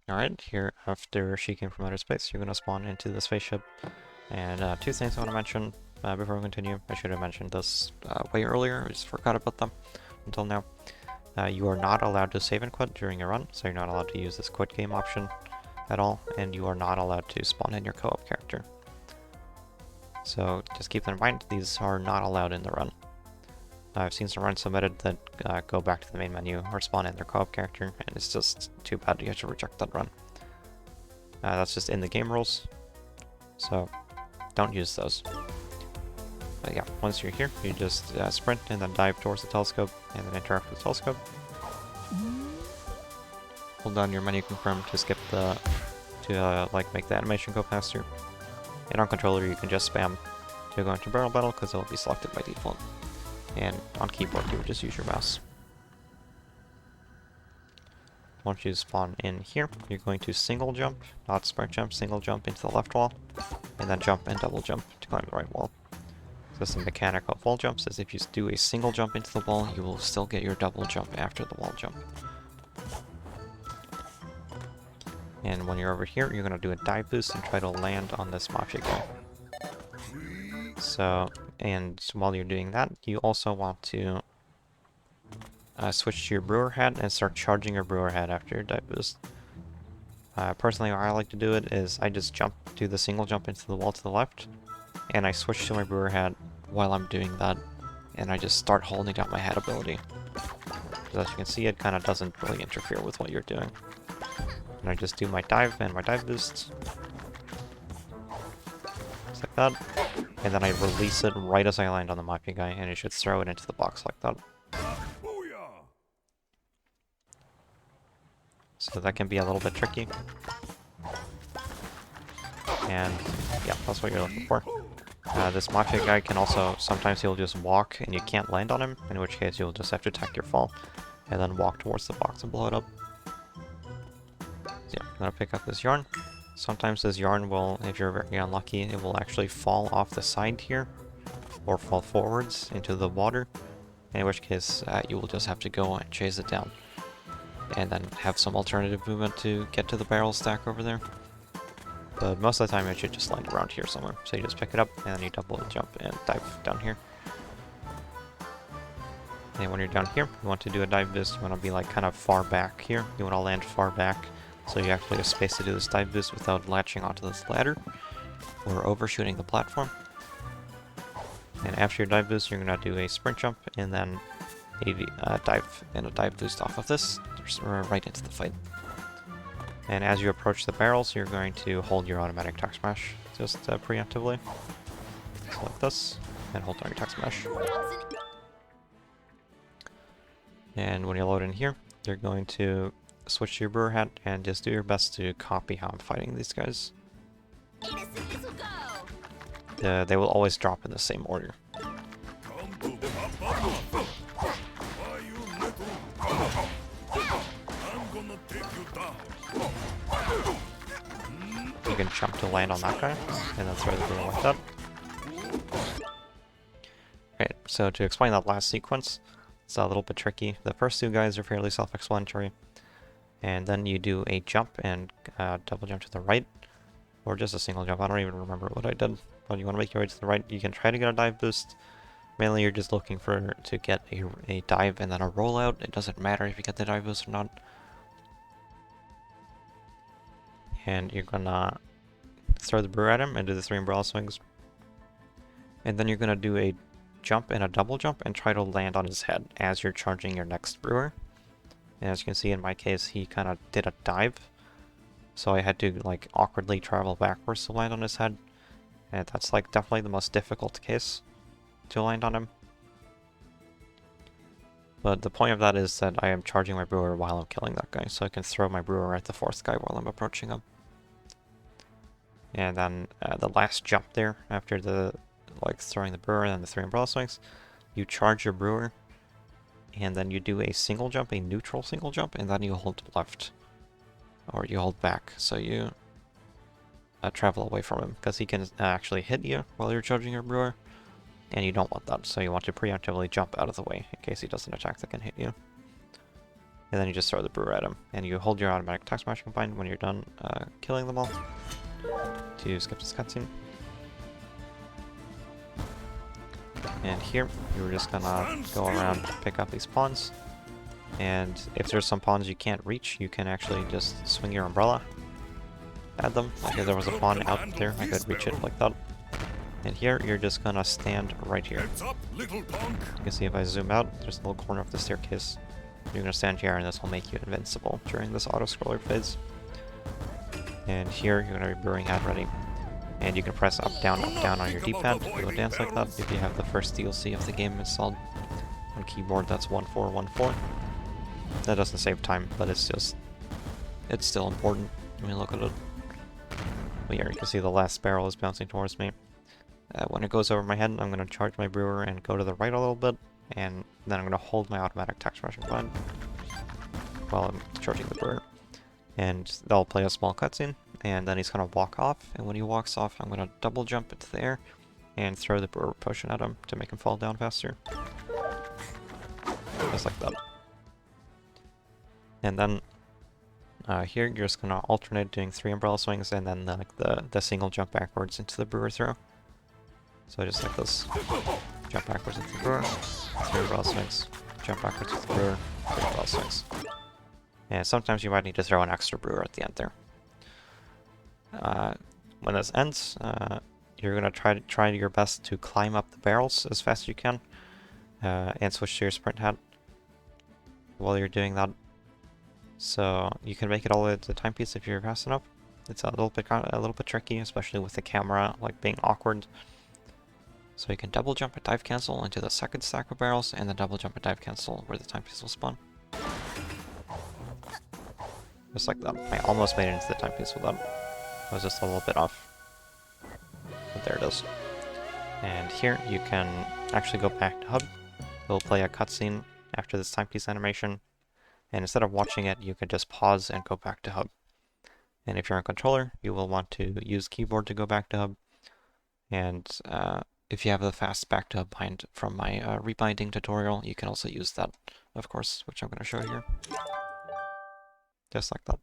Alright, here after she came from outer space, you're going to spawn into the spaceship. And two things I want to mention before we continue. I should have mentioned this way earlier, I just forgot about them until now. You are not allowed to save and quit during a run, so you're not allowed to use this quit game option at all, and you are not allowed to spawn in your co-op character. So just keep that in mind, these are not allowed in the run. I've seen some runs submitted that go back to the main menu or spawn in their co-op character, and it's just too bad you have to reject that run. That's just in the game rules, so don't use those. But yeah, once you're here, you just sprint and then dive towards the telescope, and then interact with the telescope. Hold down your menu confirm to skip the, like make the animation go faster. And on controller you can just spam to go into barrel battle because it will be selected by default. And on keyboard you would just use your mouse. Once you spawn in here, you're going to single jump, not sprint jump, single jump into the left wall, and then jump and double jump to climb the right wall. So some mechanic of wall jumps is if you do a single jump into the wall, you will still get your double jump after the wall jump. And when you're over here, you're going to do a dive boost and try to land on this mafia guy. So, and while you're doing that, you also want to switch to your brewer hat and start charging your brewer hat after your dive boost. Personally, how I like to do it is I just do the single jump into the wall to the left, and I switch to my brewer hat while I'm doing that, and I just start holding down my hat ability. As you can see, it kind of doesn't really interfere with what you're doing. And I just do my dive and my dive boost. Just like that. And then I release it right as I land on the mafia guy, and it should throw it into the box like that. So that can be a little bit tricky. And yeah, that's what you're looking for. This mafia guy can also, sometimes he'll just walk and you can't land on him, in which case you'll just have to attack your fall, and then walk towards the box and blow it up. So yeah, I'm gonna pick up this yarn. Sometimes this yarn will, if you're very unlucky, it will actually fall off the side here, or fall forwards into the water, in which case you will just have to go and chase it down, and then have some alternative movement to get to the barrel stack over there. But most of the time it should just land around here somewhere. So you just pick it up, and then you double jump and dive down here. And when you're down here, you want to do a dive boost. You want to be like kind of far back here. You want to land far back, so you actually have space to do this dive boost without latching onto this ladder or overshooting the platform. And after your dive boost, you're going to do a sprint jump and then a dive and a dive boost off of this, right into the fight. And as you approach the barrels, you're going to hold your automatic attack smash just preemptively. So like this, and hold down your attack smash. And when you load in here, you're going to switch to your brewer hat and just do your best to copy how I'm fighting these guys. They will always drop in the same order. You can jump to land on that guy, and then throw the brewer like that. Alright, so to explain that last sequence, it's a little bit tricky. The first two guys are fairly self-explanatory, and then you do a jump and double jump to the right, or just a single jump. I don't even remember what I did. But you want to make your way to the right. You can try to get a dive boost. Mainly you're just looking to get a dive and then a rollout. It doesn't matter if you get the dive boost or not. And you're gonna throw the brewer at him and do the 3 umbrella swings. And then you're gonna do a jump and a double jump and try to land on his head as you're charging your next brewer. And as you can see in my case, he kind of did a dive. So I had to like awkwardly travel backwards to land on his head. And that's like definitely the most difficult case to land on him. But the point of that is that I am charging my brewer while I'm killing that guy, so I can throw my brewer at the 4th guy while I'm approaching him. And then the last jump there, after the throwing the brewer and then the 3 umbrella swings, you charge your brewer, and then you do a single jump, a neutral single jump, and then you hold left. Or you hold back, so you travel away from him, because he can actually hit you while you're charging your brewer, and you don't want that, so you want to preemptively jump out of the way in case he does an attack that can hit you. and then you just throw the brewer at them. And you hold your automatic attack smash combined when you're done killing them all to skip this cutscene. And here, you're just gonna go around, pick up these pawns. And if there's some pawns you can't reach, you can actually just swing your umbrella at them. Like if there was a pawn out there, I could reach it like that. And here, you're just gonna stand right here. You can see if I zoom out, there's a little corner of the staircase. You're gonna stand here, and this will make you invincible during this auto-scroller phase. And here, you're gonna be brewing at ready. And you can press up, down on your D-pad to go dance like that if you have the first DLC of the game installed. On keyboard, that's 1414. That doesn't save time, but it's still important when you look at it. But here, you can see the last barrel is bouncing towards me. When it goes over my head, I'm going to charge my brewer and go to the right a little bit, and then I'm going to hold my automatic attack smash combined while I'm charging the brewer. And that'll play a small cutscene, and then he's going to walk off, and when he walks off, I'm going to double jump into the air and throw the brewer potion at him to make him fall down faster. Just like that. And then here, you're just going to alternate doing 3 umbrella swings, and then the single jump backwards into the brewer throw. So just like this, jump backwards into the brewer, 3 umbrella swings, jump backwards into the brewer, 3 umbrella swings. And sometimes you might need to throw an extra brewer at the end there. When this ends, you're going to try your best to climb up the barrels as fast as you can, and switch to your sprint hat while you're doing that. So you can make it all the way to the timepiece if you're fast enough. It's a little bit tricky, especially with the camera like being awkward. So you can double jump and dive cancel into the second stack of barrels, and then double jump and dive cancel where the timepiece will spawn. Just like that. I almost made it into the timepiece with that. I was just a little bit off. But there it is. And here you can actually go back to hub. It'll play a cutscene after this timepiece animation. And instead of watching it, you can just pause and go back to hub. And if you're on controller, you will want to use keyboard to go back to hub. And if you have the fast back to hub bind from my rebinding tutorial, you can also use that, of course, which I'm going to show here. Just like that.